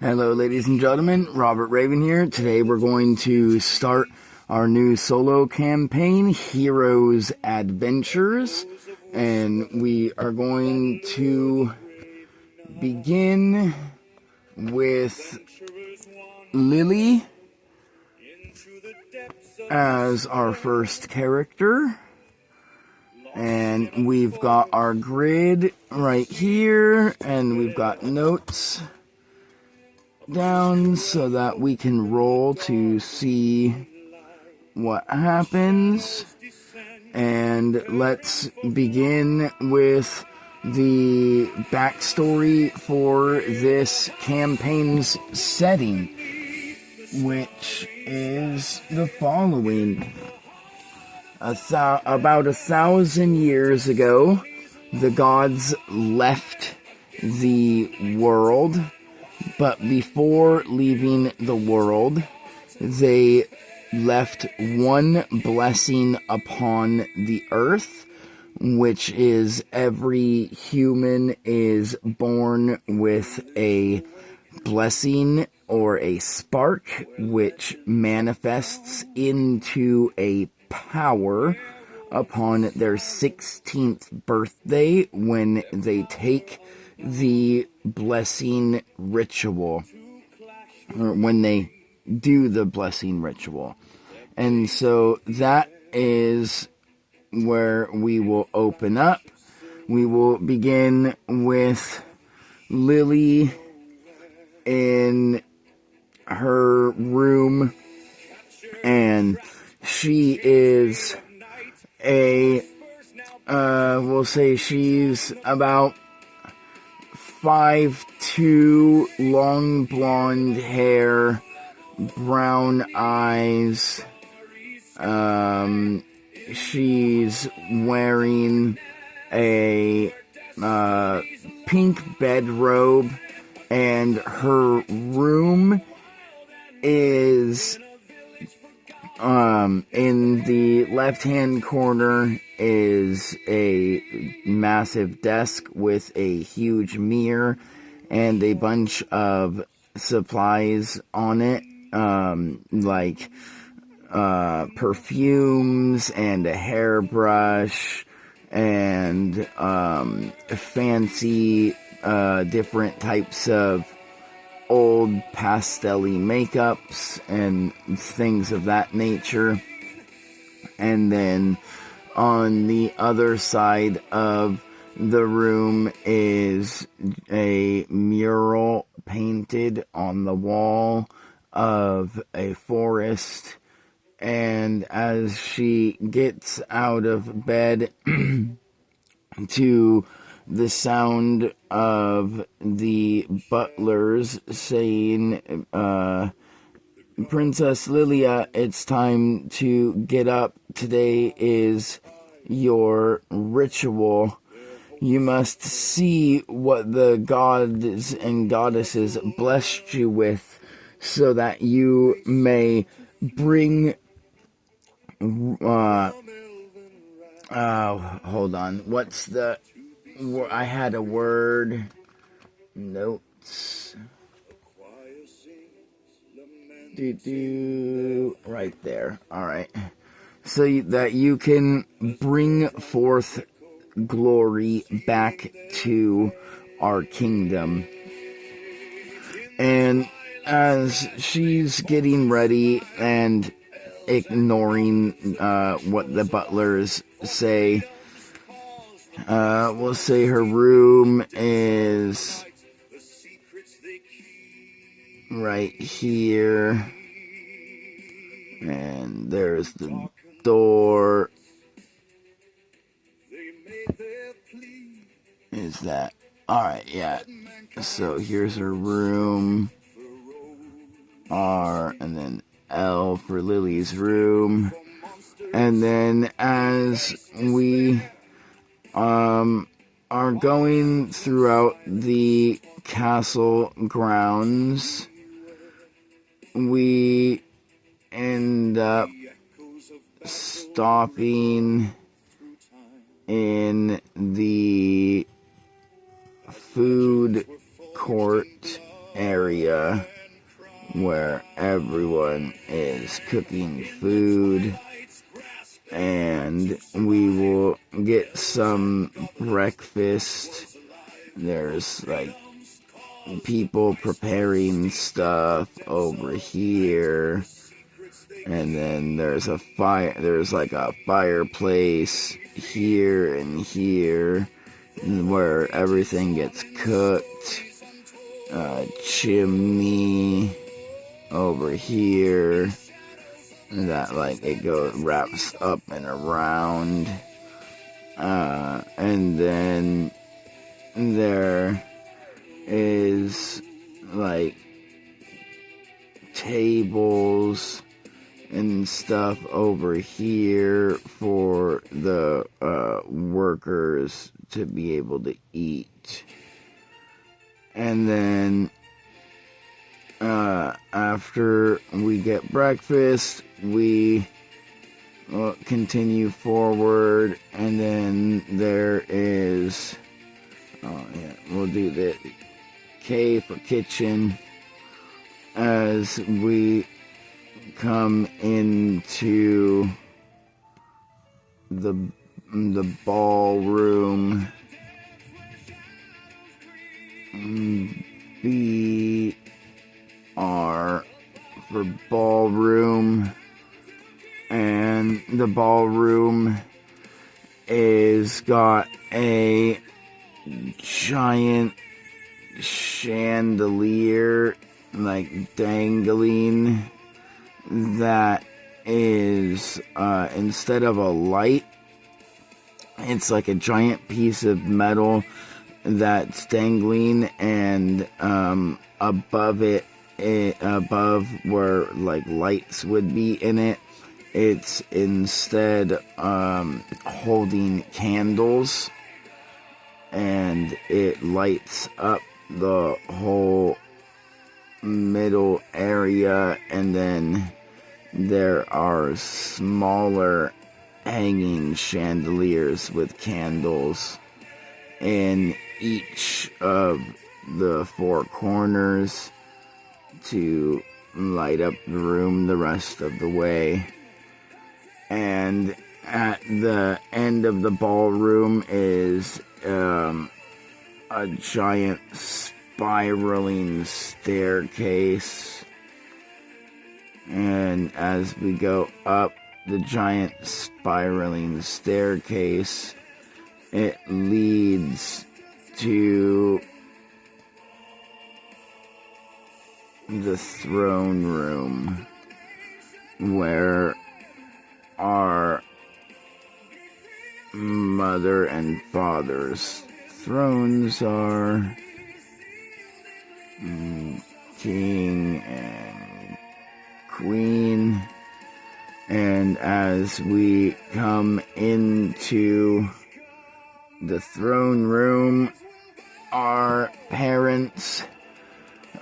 Hello, ladies and gentlemen. Robert Raven here. Today we're going to start our new solo campaign, Heroes Adventures. And we are going to begin with Lily as our first character. And we've got our grid right here, and we've got notes down so that we can roll to see what happens. And let's begin with the backstory for this campaign's setting, which is the following. About 1,000 years ago, the gods left the world. But before leaving the world, they left one blessing upon the earth, which is every human is born with a blessing or a spark, which manifests into a power upon their 16th birthday when they take the blessing ritual, or when they do the blessing ritual. And so that is where we will open up. We will begin with Lily in her room, and she is we'll say she's about 5'2", long blonde hair, brown eyes. She's wearing a pink bedrobe, and her room is in the left-hand corner is a massive desk with a huge mirror and a bunch of supplies on it, like perfumes and a hairbrush and fancy different types of old pastel-y makeups and things of that nature. And then on the other side of the room is a mural painted on the wall of a forest. And as she gets out of bed to the sound of the butlers saying, Princess Lilia, it's time to get up. Today is your ritual. You must see what the gods and goddesses blessed you with, so that you may bring hold on. What's the... I had a word. Notes. Right there. Alright. So that you can bring forth glory back to our kingdom. And as she's getting ready and ignoring what the butlers say, we'll say her room is right here, and there's the door. Is that alright? Yeah. So here's her room. R, and then L for Lily's room. And then as we are going throughout the castle grounds, we end up stopping in the food court area where everyone is cooking food, and we will get some breakfast. There's like people preparing stuff over here, and then there's a fire. There's like a fireplace here and here where everything gets cooked. Chimney over here that like it goes wraps up and around, and then there is like tables and stuff over here for the workers to be able to eat. And then after we get breakfast, we continue forward, and then there is, we'll do the cave or kitchen as we come into the ballroom. BR for ballroom, and the ballroom is got a giant chandelier like dangling that is instead of a light, it's like a giant piece of metal that's dangling, and above it, above where like lights would be in it, it's instead holding candles, and it lights up the whole middle area. And then there are smaller hanging chandeliers with candles in each of the four corners to light up the room the rest of the way. And at the end of the ballroom is a giant spiraling staircase, and as we go up the giant spiraling staircase, it leads to the throne room where our mother and father's thrones are. King and Queen. And as we come into the throne room, our parents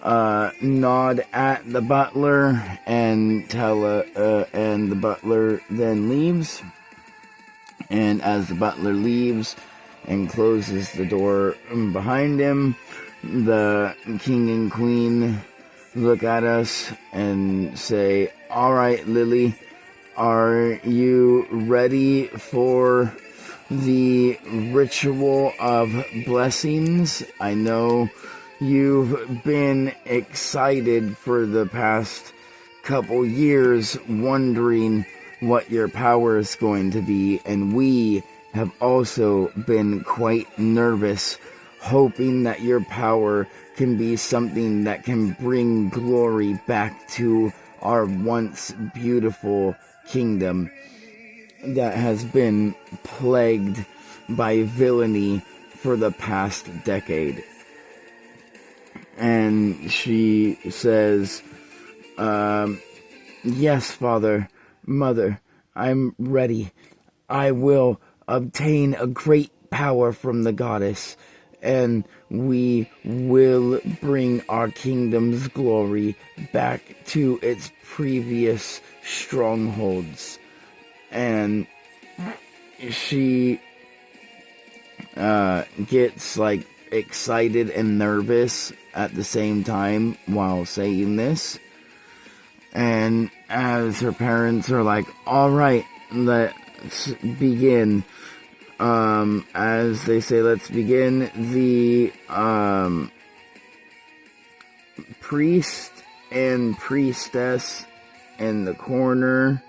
nod at the butler and and the butler then leaves. And as the butler leaves and closes the door behind him, the king and queen look at us and say, "All right, Lily, are you ready for the ritual of blessings? I know you've been excited for the past couple years, wondering what your power is going to be, and we have also been quite nervous, hoping that your power can be something that can bring glory back to our once beautiful kingdom that has been plagued by villainy for the past decade." And she says, "Yes, Father, Mother, I'm ready. I will obtain a great power from the goddess, and we will bring our kingdom's glory back to its previous strongholds." And she gets like excited and nervous at the same time while saying this. And as her parents are like, all right, let's begin. As they say, let's begin, the priest and priestess in the corners,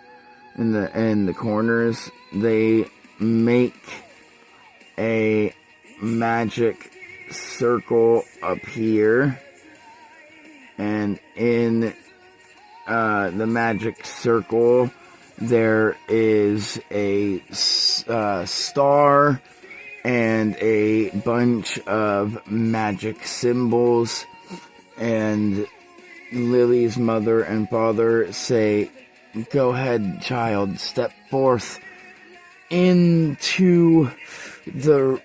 they make a magic circle appear, and in the magic circle there is a star and a bunch of magic symbols, and Lily's mother and father say, go ahead, child, step forth into the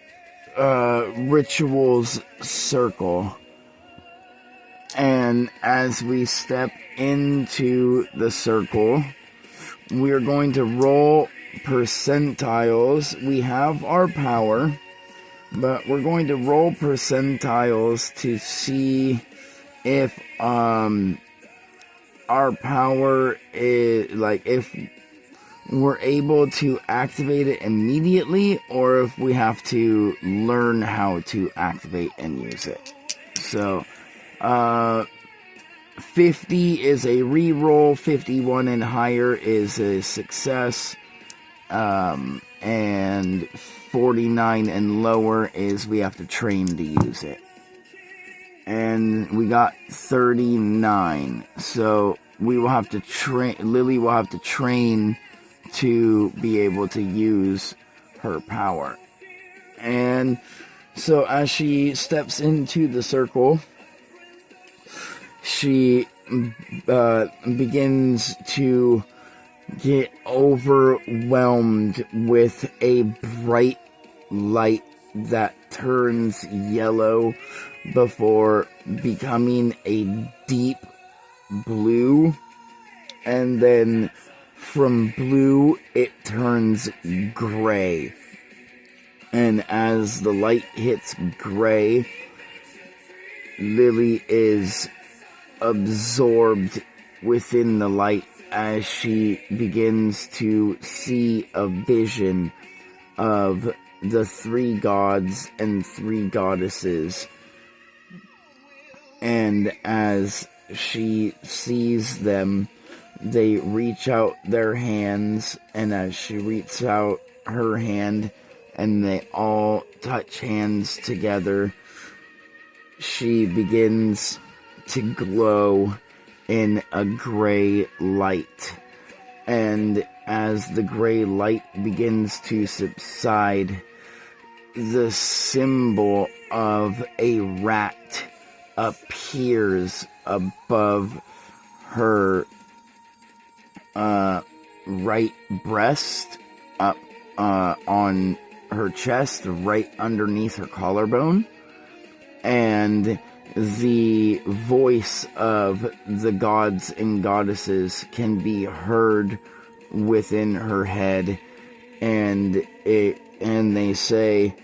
ritual's circle. And as we step into the circle, we're going to roll percentiles. We have our power, but we're going to roll percentiles to see if our power is, like, if we're able to activate it immediately, or if we have to learn how to activate and use it. So 50 is a reroll, 51 and higher is a success, and 49 and lower is we have to train to use it. And we got 39, so we will have to train, Lily will have to train to be able to use her power. And so as she steps into the circle, she begins to get overwhelmed with a bright light that turns yellow before becoming a deep blue, and then from blue it turns gray. And as the light hits gray, Lily is absorbed within the light as she begins to see a vision of the 3 gods and 3 goddesses. And as she sees them, they reach out their hands, and as she reaches out her hand and they all touch hands together, she begins to glow in a gray light. And as the gray light begins to subside, the symbol of a rat appears above her right breast, up on her chest, right underneath her collarbone. And the voice of the gods and goddesses can be heard within her head, and they say,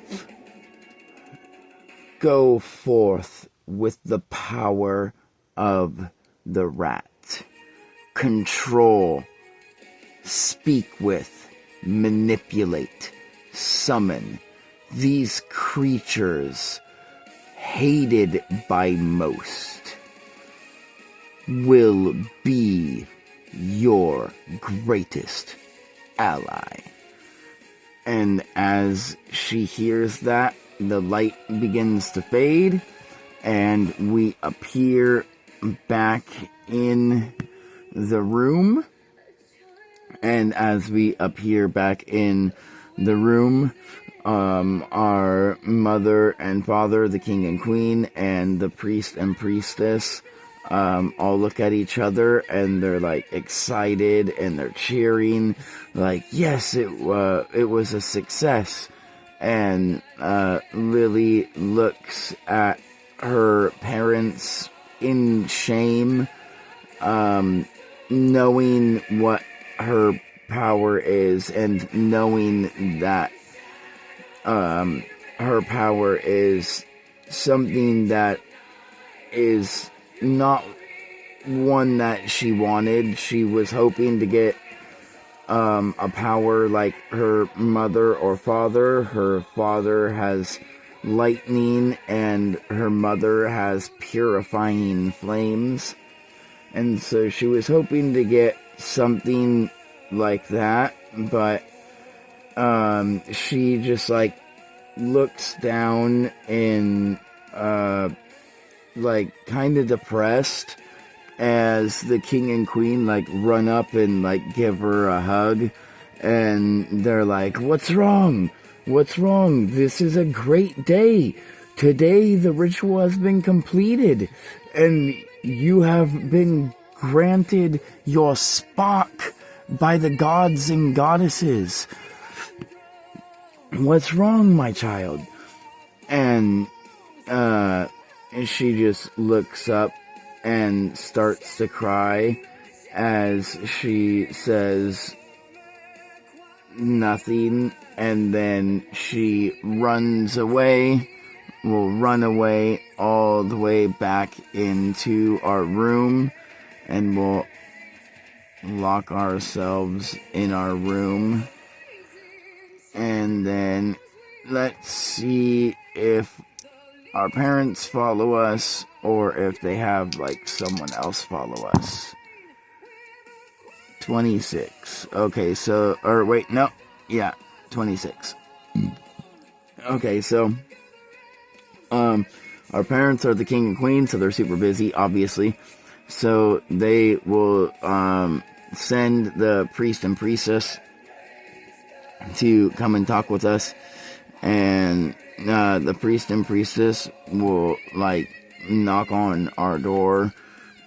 go forth with the power of the rat. Control, speak with, manipulate, summon these creatures hated by most will be your greatest ally. And as she hears that, the light begins to fade, and we appear back in the room. And as we appear back in the room, our mother and father, the king and queen, and the priest and priestess all look at each other, and they're like excited, and they're cheering, like, yes, it was a success. And Lily looks at her parents in shame, knowing what her power is, and knowing that her power is something that is not one that she wanted. She was hoping to get a power like her mother or father. Her father has lightning and her mother has purifying flames. And so she was hoping to get something like that, but she just like looks down and like kind of depressed as the king and queen like run up and like give her a hug, and they're like, "What's wrong? What's wrong? This is a great day. Today the ritual has been completed and you have been granted your spark by the gods and goddesses. What's wrong, my child?" And she just looks up and starts to cry as she says nothing, and then she runs away. We'll run away all the way back into our room, and we'll lock ourselves in our room. And then let's see if our parents follow us or if they have like someone else follow us. 26. Okay, so, or wait, no. Yeah, 26. Okay, so our parents are the king and queen, so they're super busy, obviously. So they will send the priest and priestess to come and talk with us, and the priest and priestess will like knock on our door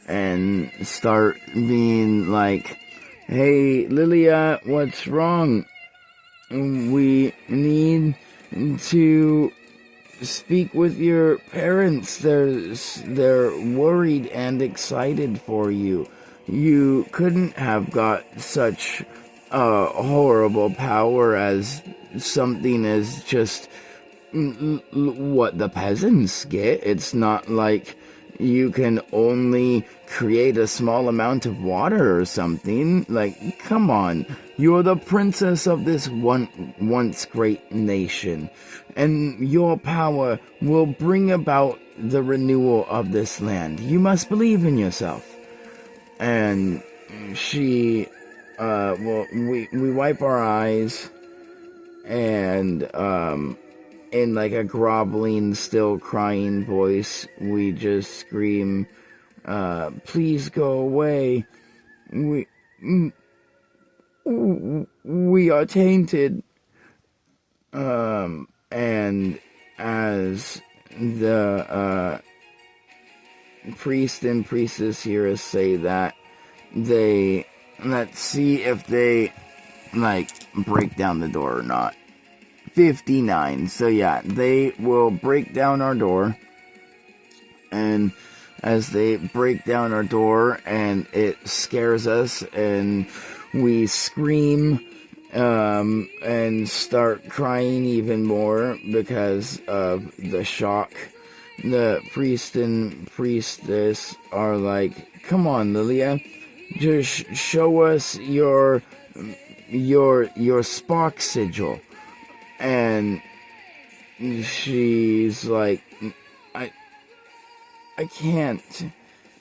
and start being like, "Hey, Lilia, what's wrong? We need to speak with your parents. They're worried and excited for you. You couldn't have got such a horrible power as something as just what the peasants get. It's not like you can only create a small amount of water or something. Like, come on. You're the princess of this once great nation, and your power will bring about the renewal of this land. You must believe in yourself." And she, we wipe our eyes, and in like a groveling, still crying voice, we just scream, "Please go away. We are tainted." And as the priest and priestess hear us say that, let's see if they like break down the door or not. 59. So yeah, they will break down our door, and as they break down our door and it scares us and we scream and start crying even more because of the shock, the priest and priestess are like, "Come on, Lilia, just show us your spark sigil." And she's like, I can't.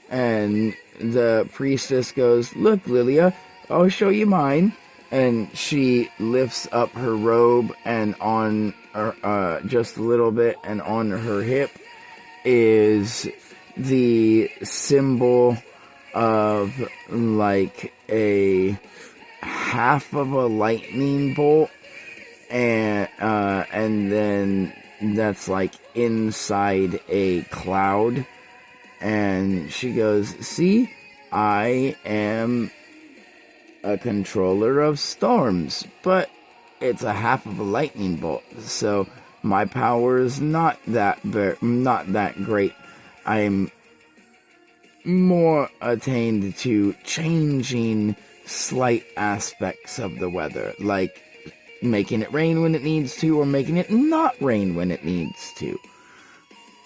And the priestess goes, "Look, Lilia, I'll show you mine." And she lifts up her robe, and on her, just a little bit, and on her hip is the symbol of like a half of a lightning bolt, and then that's like inside a cloud. And she goes, "See, I am a controller of storms, but it's a half of a lightning bolt, so my power is not that great. I'm more attained to changing slight aspects of the weather, like making it rain when it needs to, or making it not rain when it needs to."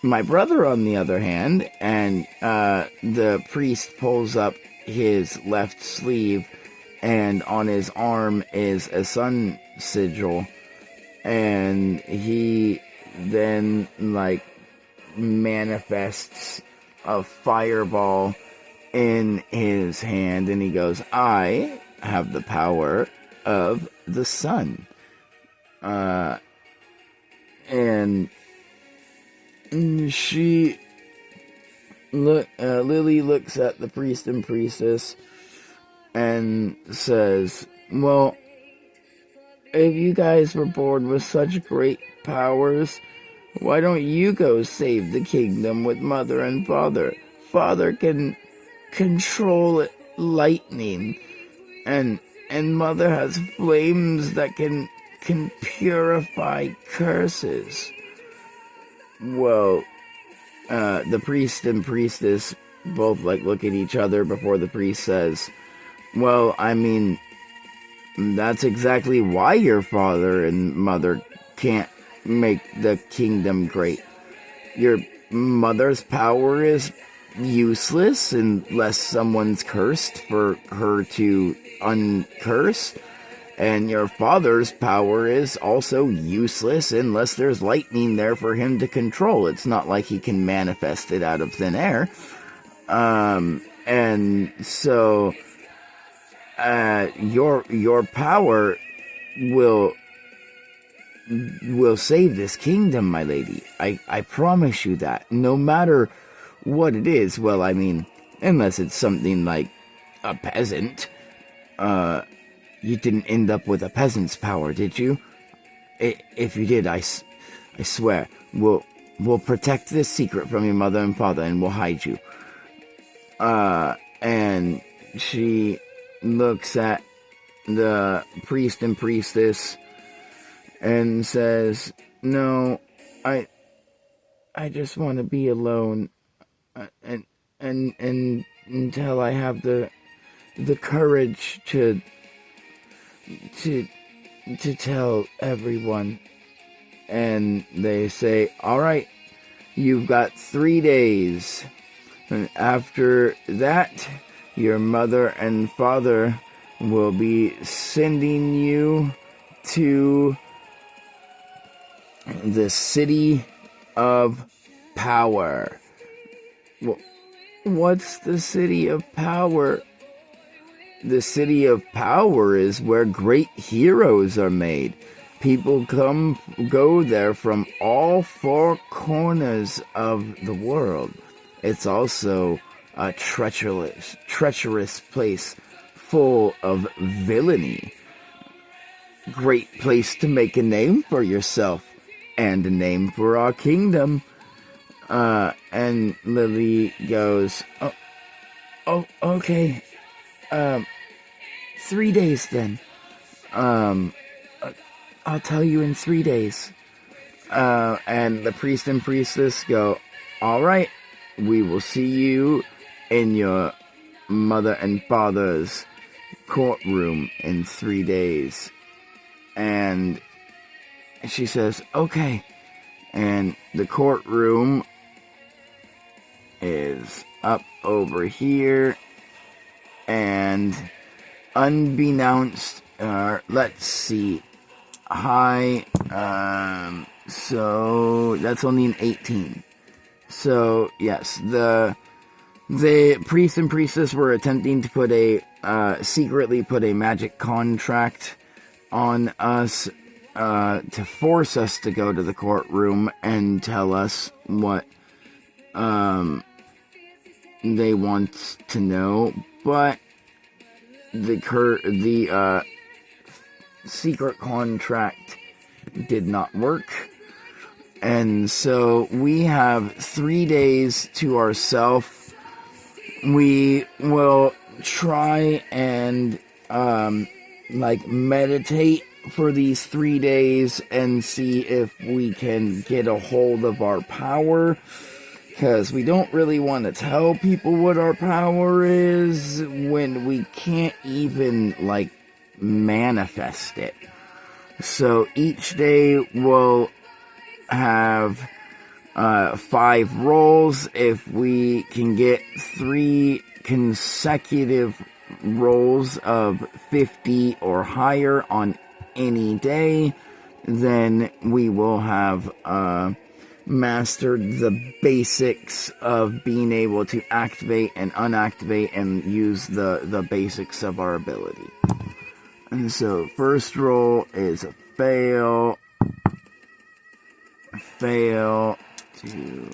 My brother, on the other hand, and the priest pulls up his left sleeve, and on his arm is a sun sigil, and he then, like, manifests a fireball in his hand, and he goes, I have the power of the sun. And Lily looks at the priest and priestess and says, well, if you guys were born with such great powers, why don't you go save the kingdom with Mother and Father? Father can control lightning, and Mother has flames that can purify curses. Well, the priest and priestess both, like, look at each other before the priest says, well, I mean, that's exactly why your father and mother can't make the kingdom great. Your mother's power is useless unless someone's cursed for her to uncurse. And your father's power is also useless unless there's lightning there for him to control. It's not like he can manifest it out of thin air. And so your power will save this kingdom, my lady. I promise you that. No matter what it is. Well, I mean, unless it's something like a peasant. You didn't end up with a peasant's power, did you? If you did, I swear, we'll protect this secret from your mother and father, and we'll hide you. And she looks at the priest and priestess and says, no, I just want to be alone, and until I have the courage to tell everyone. And they say, all right, you've got 3 days, and after that your mother and father will be sending you to the city of power. What's the city of power? The city of power is where great heroes are made. People go there from all 4 corners of the world. It's also a treacherous place full of villainy. Great place to make a name for yourself and a name for our kingdom. And Lily goes, oh, okay. 3 days then. I'll tell you in 3 days. And the priest and priestess go, all right, we will see you in your mother and father's courtroom in 3 days. And she says, okay. And the courtroom is up over here. And unbeknownst, let's see, high, so that's only an 18. So, yes, the priest and priestess were attempting to secretly put a magic contract on us, to force us to go to the courtroom and tell us what, they want to know, but the secret contract did not work, and so we have 3 days to ourselves. We will try and meditate for these 3 days and see if we can get a hold of our power, because we don't really want to tell people what our power is when we can't even, manifest it. So each day we'll have 5 rolls. If we can get 3 consecutive rolls of 50 or higher on any day, then we will have mastered the basics of being able to activate and unactivate and use the basics of our ability. And so first roll is a fail to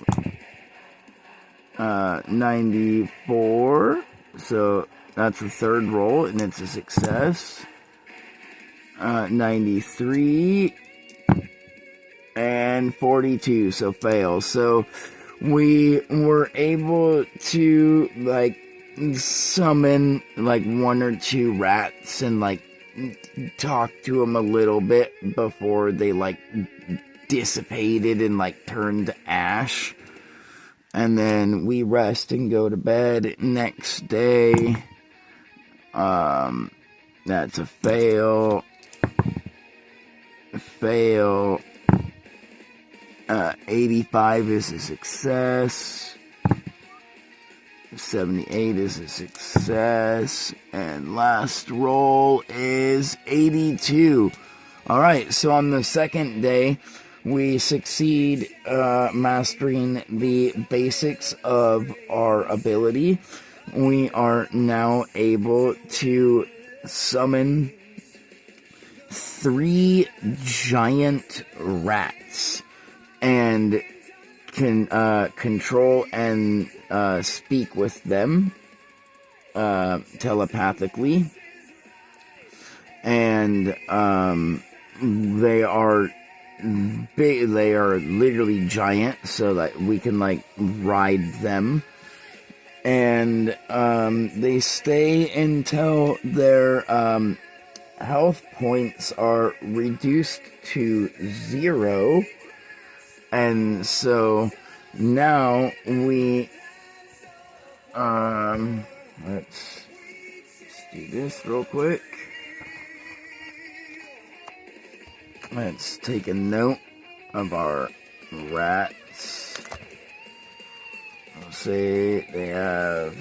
94, so that's the third roll and it's a success. 93 and 42, so fail. So we were able to like summon like 1 or 2 rats and like talk to them a little bit before they like dissipated and like turned to ash. And then we rest and go to bed. Next day, that's a fail. 85 is a success. 78 is a success. And last roll is 82. Alright, so on the second day, we succeed mastering the basics of our ability. We are now able to summon 3 giant rats and can control and speak with them telepathically. And they are big, they are literally giant, so that we can like ride them. And they stay until their health points are reduced to 0. And so now we let's do this real quick. Let's take a note of our rats. We'll say they have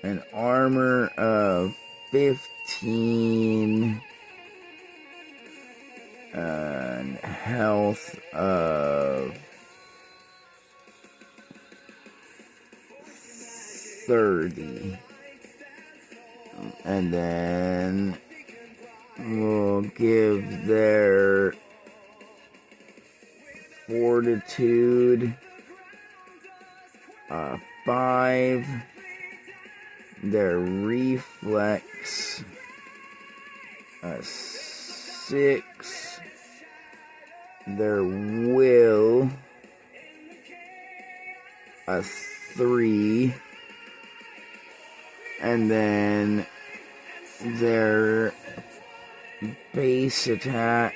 an armor of 15 and health of 30. And then we'll give their fortitude 5, their reflex 6, their will 3, and then their base attack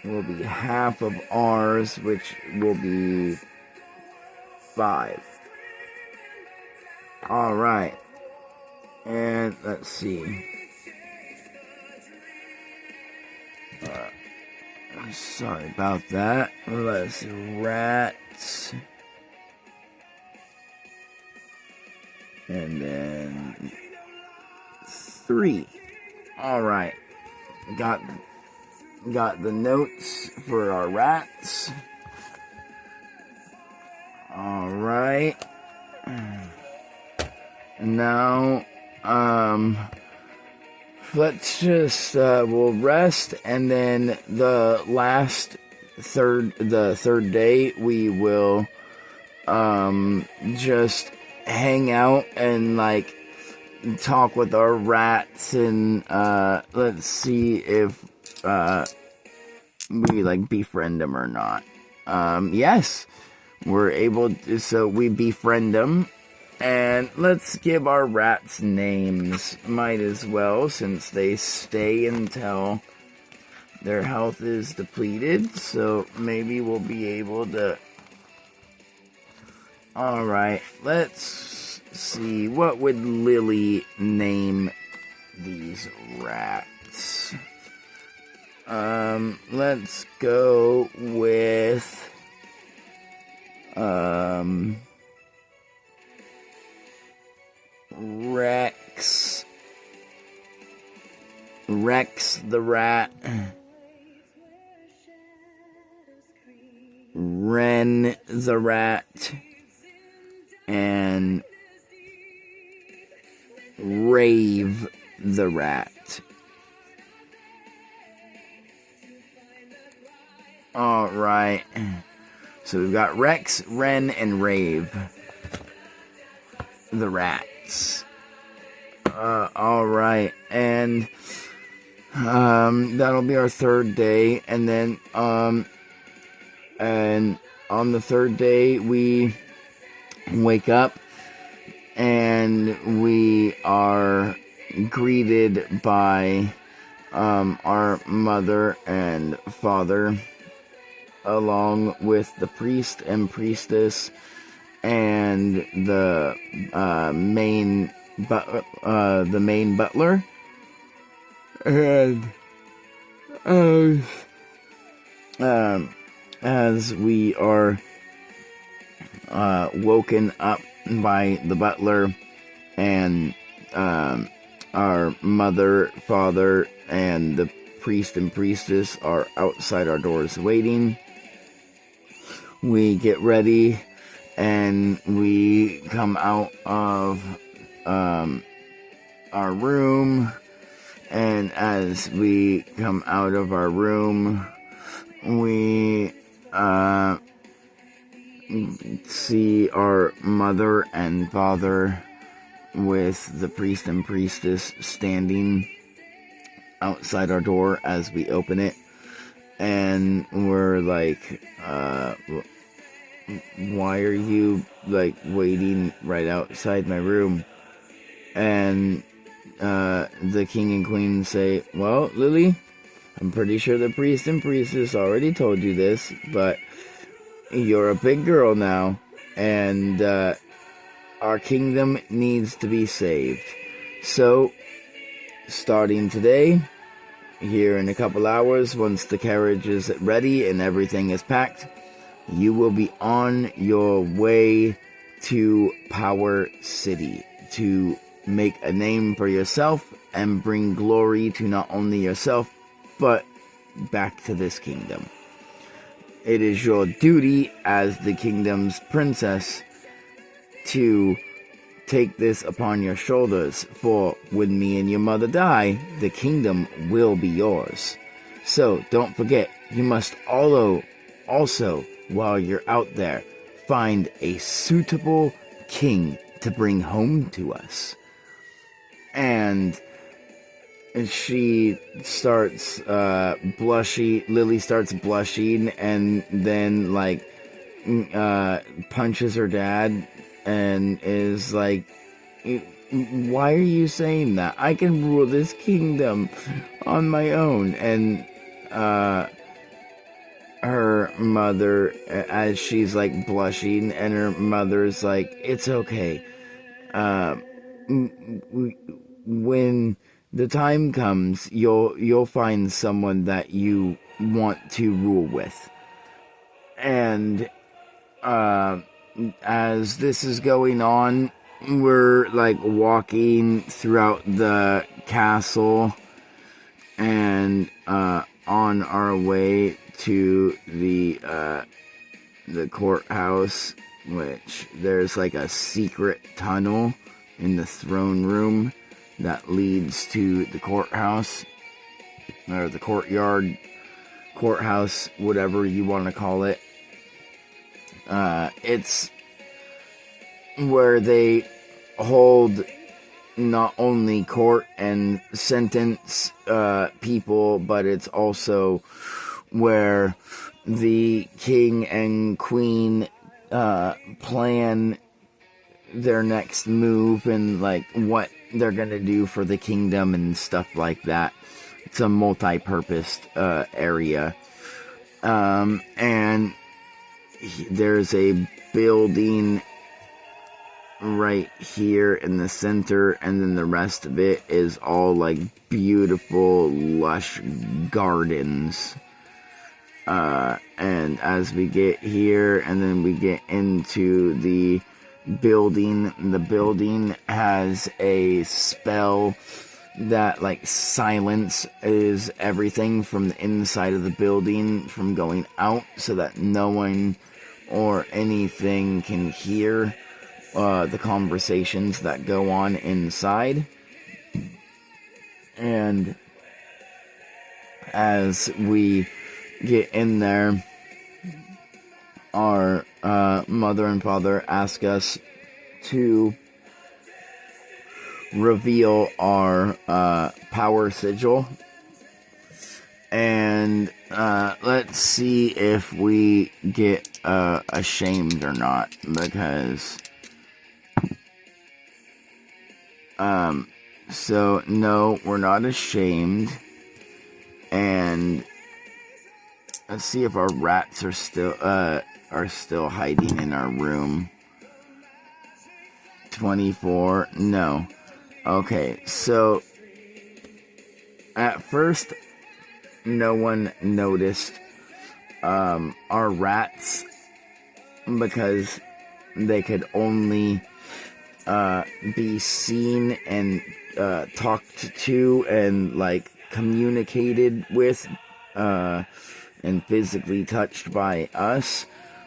will be half of ours, which will be 5. Alright. And let's see. Sorry about that. Let's see. Rats. And then 3. Alright. Got the notes for our rats. Alright. Now, let's just, we'll rest, and then the third day, we will, just hang out and, like, talk with our rats, and, let's see if, we, like, befriend them or not. Yes, we're able to, so we befriend them. And let's give our rats names. Might as well, since they stay until their health is depleted. So maybe we'll be able to... Alright, let's see. What would Lily name these rats? Let's go with Rex. Rex the rat. Ren the rat. And Rave the rat. Alright. So we've got Rex, Ren, and Rave the rats. Alright. And that'll be our third day. And then and on the third day we wake up and we are greeted by our mother and father, along with the priest and priestess and the main butler, and as we are woken up by the butler, and our mother, father, and the priest and priestess are outside our doors waiting. We get ready and we come out of our room, and as we come out of our room, we see our mother and father with the priest and priestess standing outside our door as we open it, and we're like, why are you like waiting right outside my room? And the king and queen say, well, Lily, I'm pretty sure the priest and priestess already told you this, but you're a big girl now, and our kingdom needs to be saved. So, starting today, here in a couple hours, once the carriage is ready and everything is packed, you will be on your way to Power City to make a name for yourself and bring glory to not only yourself, but back to this kingdom. It is your duty as the kingdom's princess to take this upon your shoulders, for when me and your mother die, the kingdom will be yours. So don't forget, you must also, while you're out there, find a suitable king to bring home to us. And she starts blushing. Lily starts blushing, and then like punches her dad, and is like, why are you saying that? I can rule this kingdom on my own. And her mother, as she's like blushing, and her mother's like, it's okay. When the time comes, you'll find someone that you want to rule with. And as this is going on, we're like walking throughout the castle and on our way to the courthouse, which there's like a secret tunnel in the throne room that leads to the courthouse, or the courtyard, courthouse, whatever you want to call it. It's where they hold not only court and sentence people, but it's also where the king and queen plan their next move and like what they're gonna do for the kingdom and stuff like that. It's a multi-purposed area, and there's a building right here in the center, and then the rest of it is all like beautiful, lush gardens. And as we get here, and then we get into the building has a spell that like silence is everything from the inside of the building from going out, so that no one or anything can hear the conversations that go on inside. And as we get in there, our mother and father ask us to reveal our power sigil, and let's see if we get ashamed or not, because so no, we're not ashamed. And let's see if our rats are still hiding in our room. 24, no. Okay, so at first no one noticed our rats, because they could only be seen and talked to and like communicated with and physically touched by us.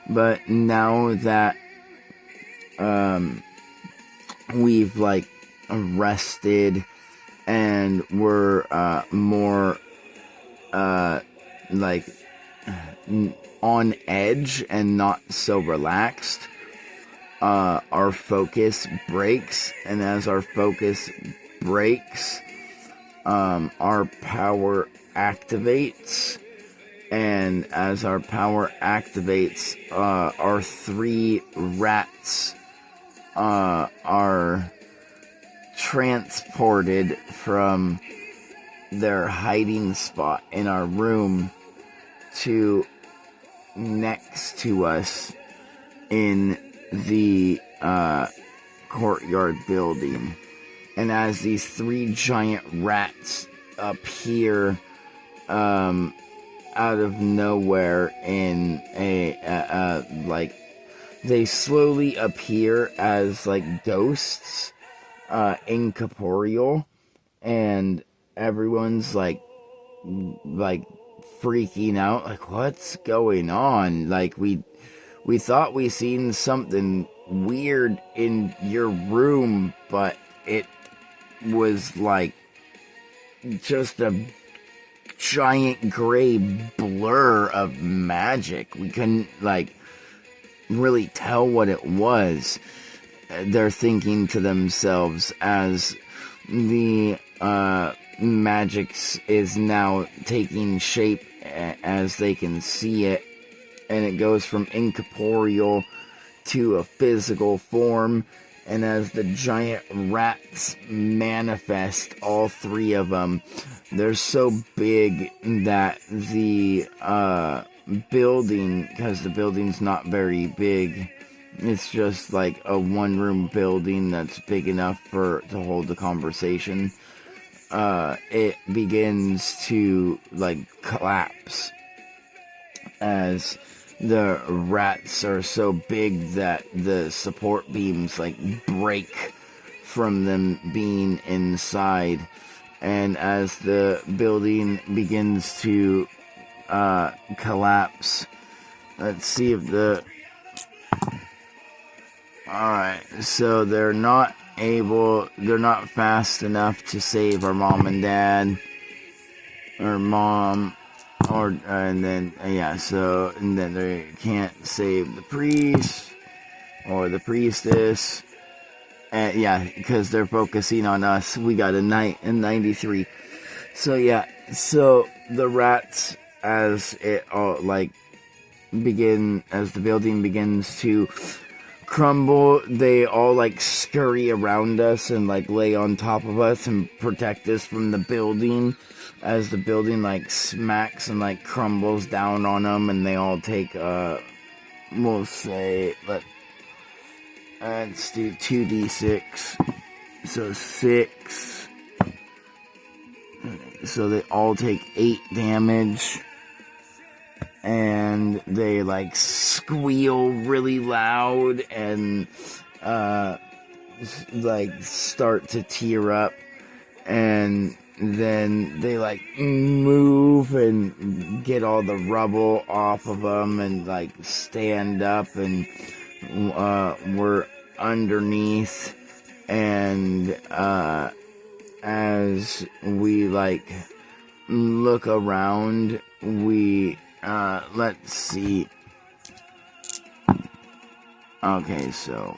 But now that we've like rested and we're more like on edge and not so relaxed, our focus breaks, and as our focus breaks, our power activates, and as our power activates, our 3 rats are transported from their hiding spot in our room to next to us in the courtyard building. And as these 3 giant rats appear out of nowhere in a like, they slowly appear as like ghosts, incorporeal, and everyone's like freaking out, like, what's going on? Like, we thought we seen something weird in your room, but it was like just a giant gray blur of magic. We couldn't like really tell what it was. They're thinking to themselves as the magics is now taking shape as they can see it, and it goes from incorporeal to a physical form. And as the giant rats manifest, all 3 of them, they're so big that the building, because the building's not very big, it's just like a 1-room building that's big enough to hold the conversation. It begins to like collapse as the rats are so big that the support beams like break from them being inside. And as the building begins to collapse, let's see if alright, so they're not fast enough to save our mom and dad, or mom, and then they can't save the priest or the priestess, and because they're focusing on us. We got a night in 93. So the rats, as the building begins to crumble, they all like scurry around us and like lay on top of us and protect us from the building, as the building like smacks and like crumbles down on them, and they all take we'll say let's do 2d6. So 6. So they all take 8 damage. And they like squeal really loud and like start to tear up. And then they like move and get all the rubble off of them and like stand up, and we're underneath. And as we like look around, we let's see. Okay, so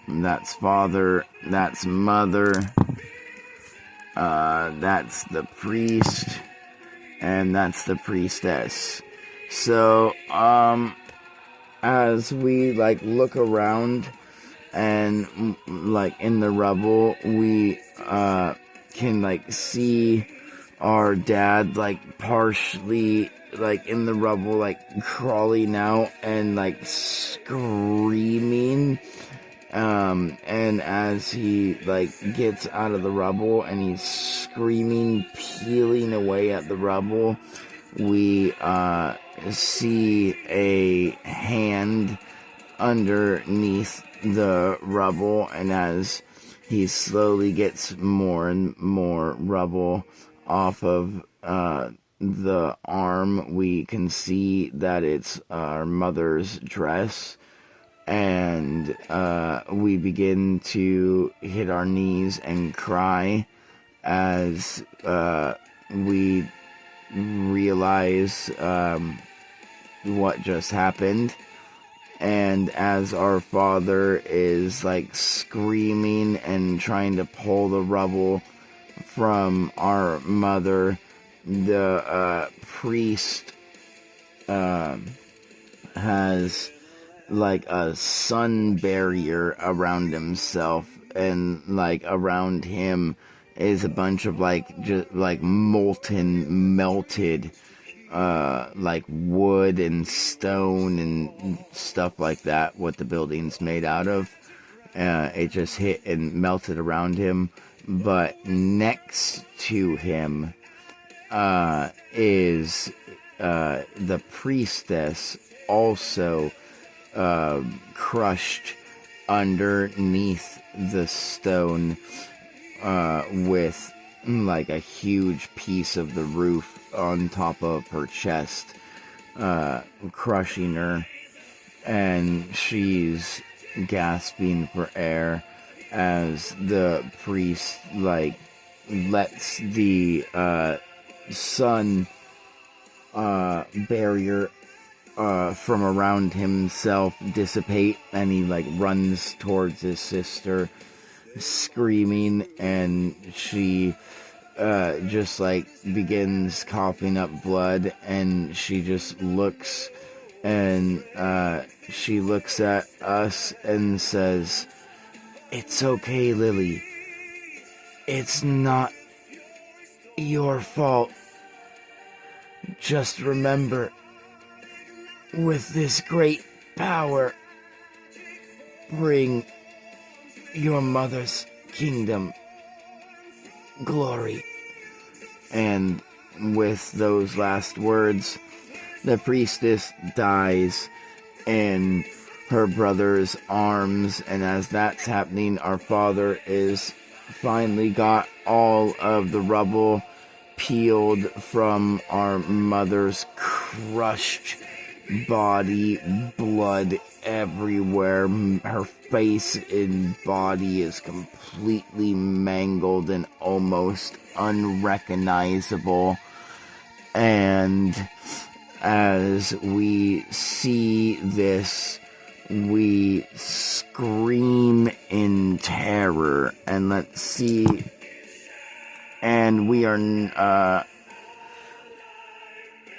that's father, that's mother, that's the priest, and that's the priestess. So as we like look around and like in the rubble, we can like see our dad like partially like in the rubble, like crawling out and like screaming. And as he like gets out of the rubble and he's screaming, peeling away at the rubble, we see a hand underneath the rubble, and as he slowly gets more and more rubble off of the arm, we can see that it's our mother's dress. And we begin to hit our knees and cry as we realize what just happened. And as our father is like screaming and trying to pull the rubble from our mother, the priest has like a sun barrier around himself, and like around him is a bunch of like just like molten, melted like wood and stone and stuff like that, what the building's made out of. It just hit and melted around him. But next to him is the priestess, also crushed underneath the stone with like a huge piece of the roof on top of her chest, crushing her, and she's gasping for air as the priest like lets the sun barrier from around himself dissipate, and he like runs towards his sister screaming, and she just like begins coughing up blood, and she just looks, and she looks at us and says, "It's okay, Lily. It's not your fault. Just remember, with this great power, bring your mother's kingdom glory." And with those last words, the priestess dies in her brother's arms, and as that's happening, our father is finally got all of the rubble peeled from our mother's crushed body, blood everywhere. Her face and body is completely mangled and almost unrecognizable. And as we see this, we scream in terror. And let's see, and we are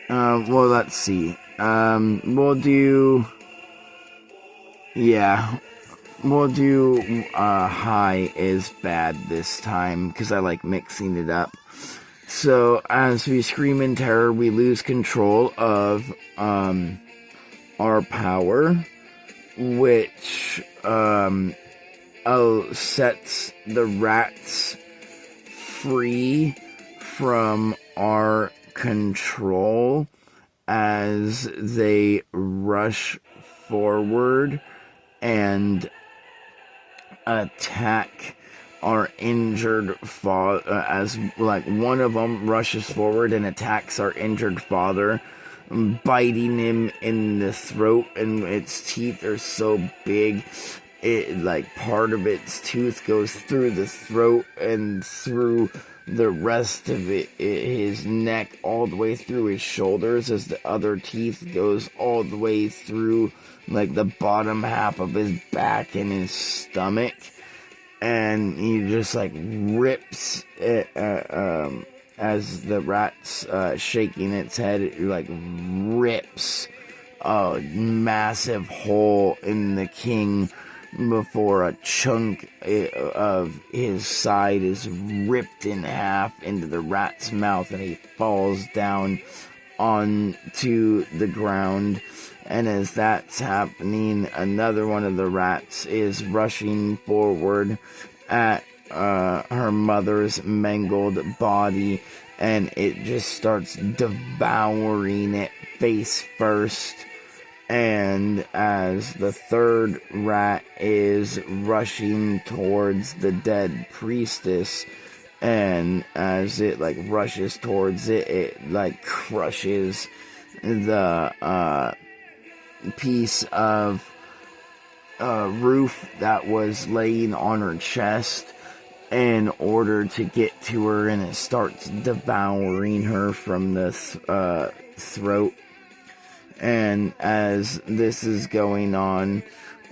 well, let's see. We'll do high is bad this time, because I like mixing it up. So as we scream in terror, we lose control of our power, which sets the rats free from our control as they rush forward and attack our injured father, as like one of them rushes forward and attacks our injured father, biting him in the throat, and its teeth are so big, it like part of its tooth goes through the throat and through the rest of his neck, all the way through his shoulders, as the other teeth goes all the way through like the bottom half of his back and his stomach. And he just like rips it, as the rat's shaking its head, it like rips a massive hole in the king before a chunk of his side is ripped in half into the rat's mouth, and he falls down onto the ground. And as that's happening, another one of the rats is rushing forward at her mother's mangled body, and it just starts devouring it face first. And as the third rat is rushing towards the dead priestess, and as it like rushes towards it, it like crushes the piece of roof that was laying on her chest in order to get to her, and it starts devouring her from the throat. And as this is going on,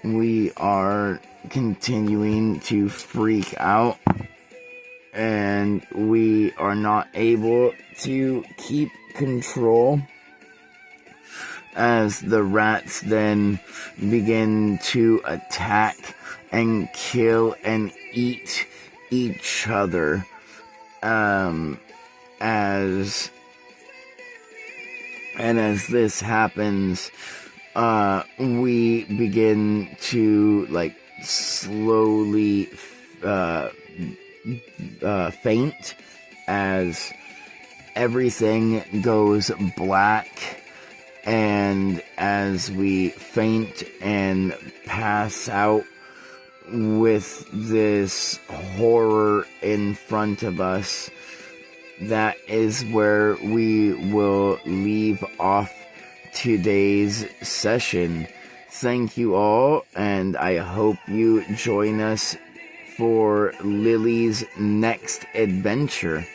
we are continuing to freak out, and we are not able to keep control, as the rats then begin to attack and kill and eat each other. As this happens, we begin to like slowly faint as everything goes black. And as we faint and pass out with this horror in front of us, that is where we will leave off today's session. Thank you all, and I hope you join us for Lily's next adventure.